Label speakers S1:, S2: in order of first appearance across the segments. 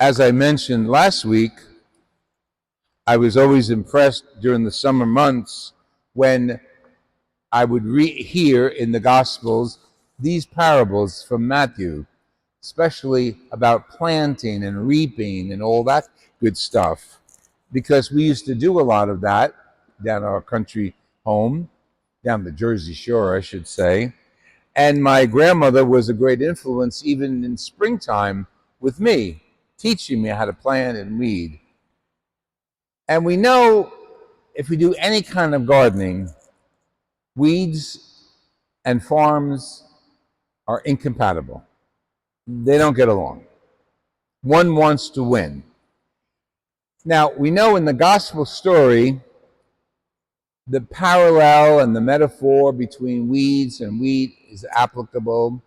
S1: As I mentioned last week, I was always impressed during the summer months when I would hear in the Gospels these parables from Matthew, especially about planting and reaping and all that good stuff, because we used to do a lot of that down our country home, down the Jersey Shore, I should say. And my grandmother was a great influence even in springtime with me, teaching me how to plant and weed. And we know if we do any kind of gardening, weeds and farms are incompatible. They don't get along. One wants to win. Now, we know in the gospel story, the parallel and the metaphor between weeds and wheat is applicable.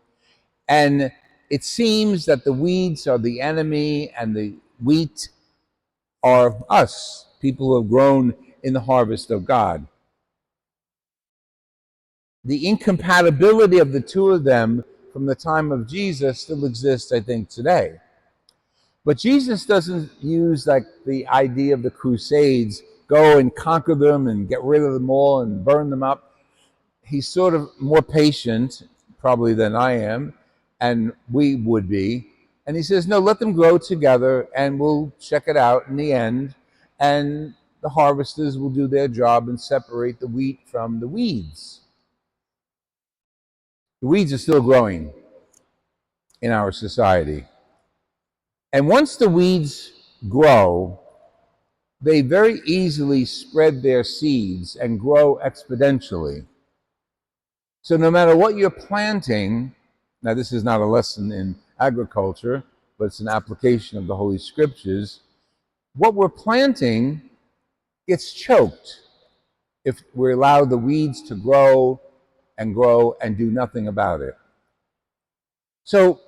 S1: And it seems that the weeds are the enemy and the wheat are us, people who have grown in the harvest of God. The incompatibility of the two of them from the time of Jesus still exists, I think, today. But Jesus doesn't use like the idea of the Crusades, go and conquer them and get rid of them all and burn them up. He's sort of more patient, probably, than I am, and we would be. And he says, no, let them grow together and we'll check it out in the end. And the harvesters will do their job and separate the wheat from the weeds. The weeds are still growing in our society. And once the weeds grow, they very easily spread their seeds and grow exponentially. So no matter what you're planting, now this is not a lesson in agriculture, but it's an application of the Holy Scriptures, what we're planting gets choked if we allow the weeds to grow and do nothing about it. So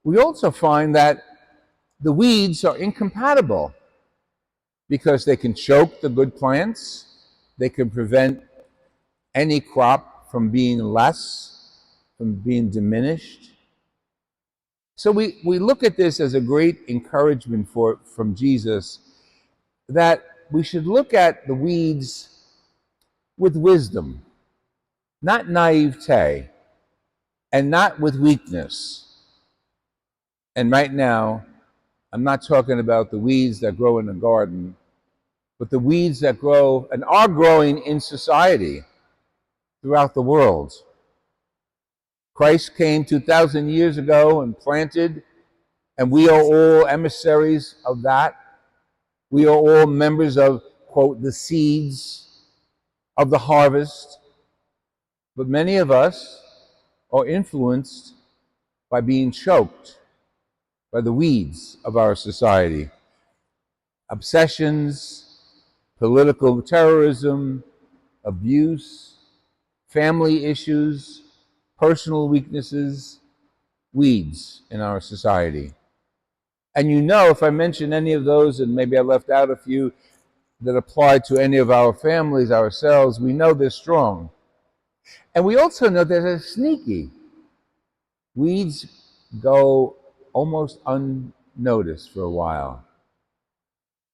S1: we also find that the weeds are incompatible because they can choke the good plants, they can prevent any crop from being less, from being diminished. So we look at this as a great encouragement from Jesus that we should look at the weeds with wisdom, not naivete, and not with weakness. And right now, I'm not talking about the weeds that grow in the garden, but the weeds that grow and are growing in society throughout the world. Christ came 2,000 years ago and planted, and we are all emissaries of that. We are all members of, quote, the seeds of the harvest. But many of us are influenced by being choked by the weeds of our society. Obsessions, political terrorism, abuse, family issues, personal weaknesses, weeds in our society. And you know, if I mention any of those, and maybe I left out a few that apply to any of our families, ourselves, we know they're strong. And we also know that they're sneaky. Weeds go almost unnoticed for a while.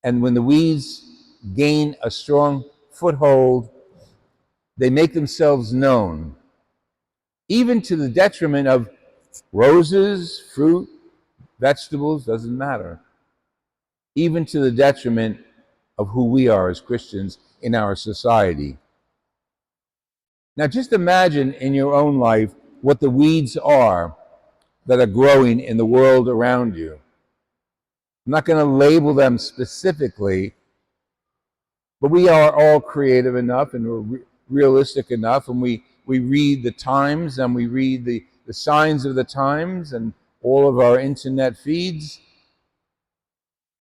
S1: And when the weeds gain a strong foothold, they make themselves known, even to the detriment of roses, fruit, vegetables, doesn't matter, even to the detriment of who we are as Christians in our society. Now just imagine in your own life what the weeds are that are growing in the world around you. I'm not going to label them specifically, but we are all creative enough and we're realistic enough, and we read the times and we read the signs of the times and all of our internet feeds.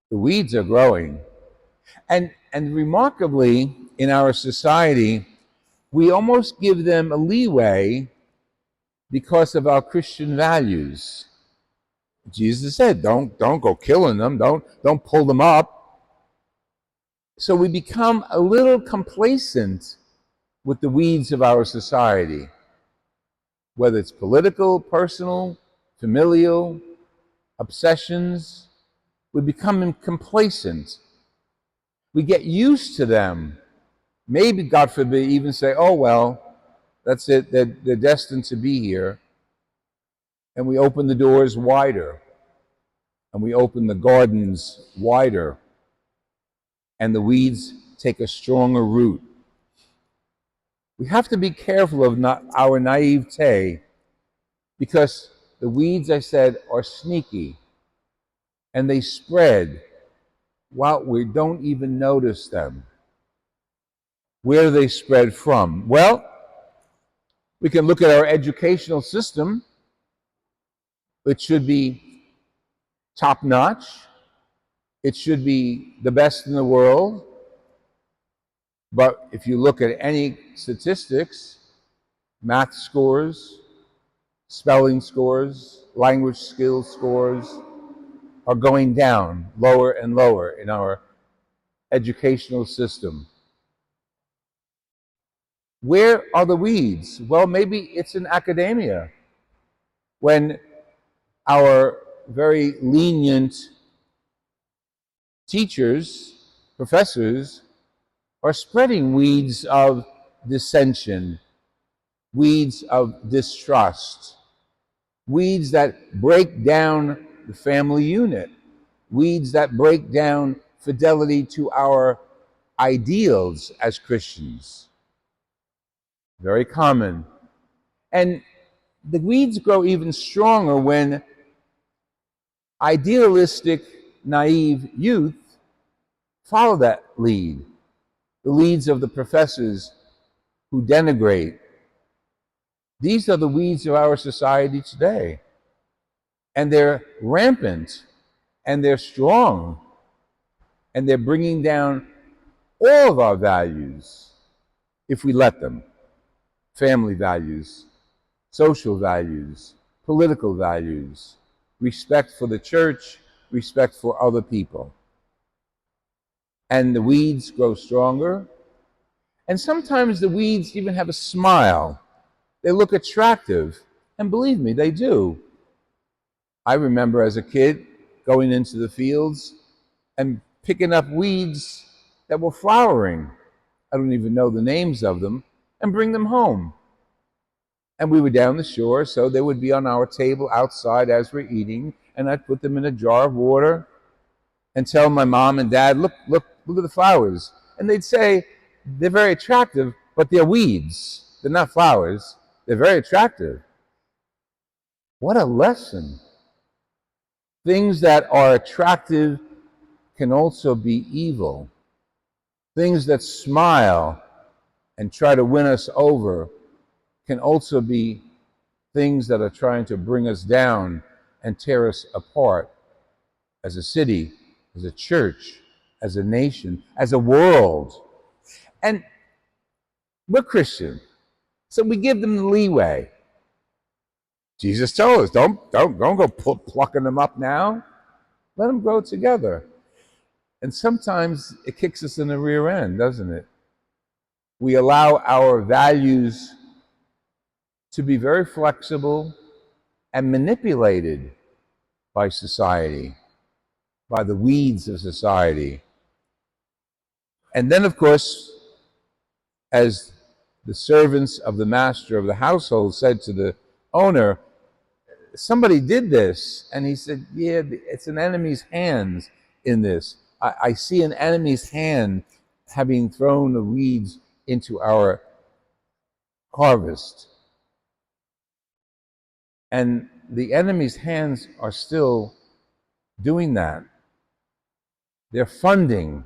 S1: The weeds are growing. And remarkably, in our society, we almost give them a leeway because of our Christian values. Jesus said, don't go killing them, don't pull them up. So we become a little complacent with the weeds of our society, whether it's political, personal, familial, obsessions. We become complacent. We get used to them. Maybe, God forbid, even say, oh, well, that's it, they're destined to be here. And we open the doors wider, and we open the gardens wider, and the weeds take a stronger root. We have to be careful of our naivete, because the weeds, I said, are sneaky, and they spread while we don't even notice them. Where do they spread from? Well, we can look at our educational system, which should be top-notch. It should be the best in the world. But if you look at any statistics, math scores, spelling scores, language skills scores are going down lower and lower in our educational system. Where are the weeds? Well, maybe it's in academia, when our very lenient teachers, professors, are spreading weeds of dissension, weeds of distrust, weeds that break down the family unit, weeds that break down fidelity to our ideals as Christians. Very common. And the weeds grow even stronger when idealistic, naive youth follow that lead, the leads of the professors who denigrate. These are the weeds of our society today. And they're rampant, and they're strong, and they're bringing down all of our values if we let them. Family values, social values, political values, respect for the church, respect for other people. And the weeds grow stronger. And sometimes the weeds even have a smile. They look attractive. And believe me, they do. I remember as a kid going into the fields and picking up weeds that were flowering. I don't even know the names of them, and bring them home. And we were down the shore, so they would be on our table outside as we're eating, and I'd put them in a jar of water and tell my mom and dad, look at the flowers. And they'd say, they're very attractive, but they're weeds. They're not flowers. They're very attractive. What a lesson. Things that are attractive can also be evil. Things that smile and try to win us over can also be things that are trying to bring us down and tear us apart as a city, as a church, as a nation, as a world. And we're Christian, so we give them the leeway. Jesus told us, don't go plucking them up now. Let them grow together. And sometimes it kicks us in the rear end, doesn't it? We allow our values to be very flexible and manipulated by society, by the weeds of society. And then, of course, as the servants of the master of the household said to the owner, somebody did this. And he said, yeah, it's an enemy's hands in this. I see an enemy's hand having thrown the weeds into our harvest. And the enemy's hands are still doing that. They're funding.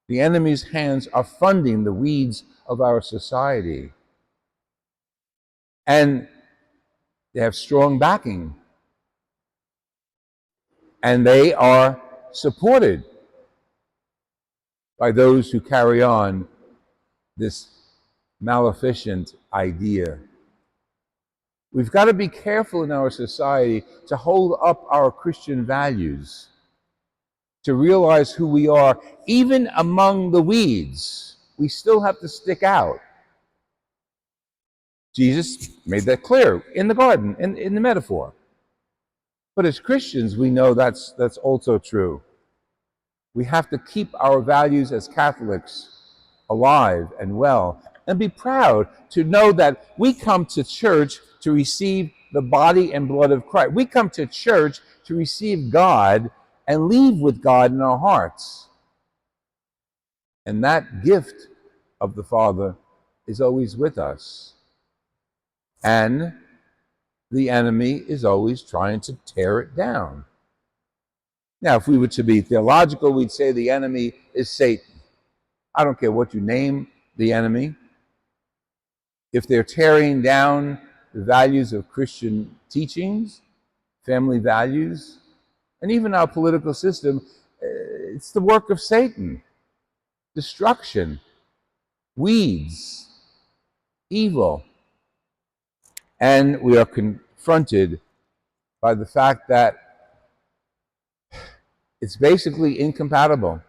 S1: The enemy's hands are funding the weeds of our society. And they have strong backing. And they are supported by those who carry on this maleficent idea. We've got to be careful in our society to hold up our Christian values, to realize who we are. Even among the weeds, we still have to stick out. Jesus made that clear in the garden, in the metaphor. But as Christians, we know that's also true. We have to keep our values as Catholics alive and well, and be proud to know that we come to church to receive the body and blood of Christ. We come to church to receive God and leave with God in our hearts. And that gift of the Father is always with us. And the enemy is always trying to tear it down. Now, if we were to be theological, we'd say the enemy is Satan. I don't care what you name the enemy. If they're tearing down the values of Christian teachings, family values, and even our political system, it's the work of Satan. Destruction, weeds, evil. And we are confronted by the fact that it's basically incompatible.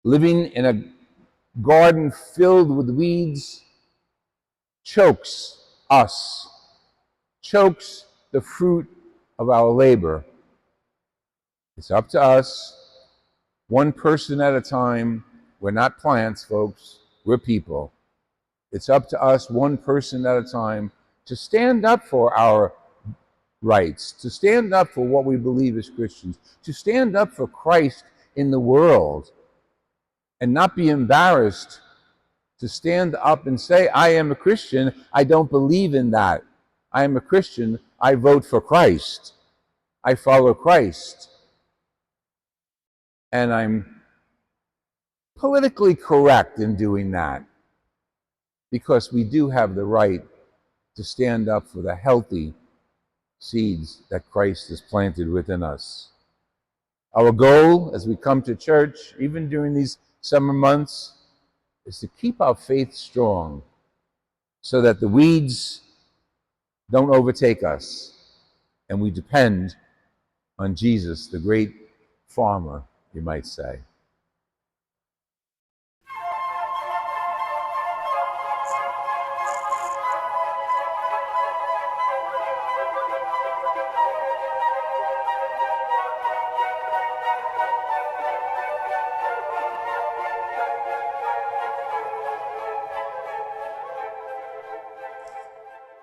S1: Living in a garden filled with weeds chokes us, chokes the fruit of our labor. It's up to us, one person at a time. We're not plants, folks. We're people. It's up to us, one person at a time, to stand up for our rights, to stand up for what we believe as Christians, to stand up for Christ in the world, and not be embarrassed to stand up and say, I am a Christian, I don't believe in that. I am a Christian, I vote for Christ. I follow Christ. And I'm politically correct in doing that, because we do have the right to stand up for the healthy seeds that Christ has planted within us. Our goal as we come to church, even during these summer months, is to keep our faith strong so that the weeds don't overtake us and we depend on Jesus, the great farmer, you might say.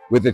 S1: With a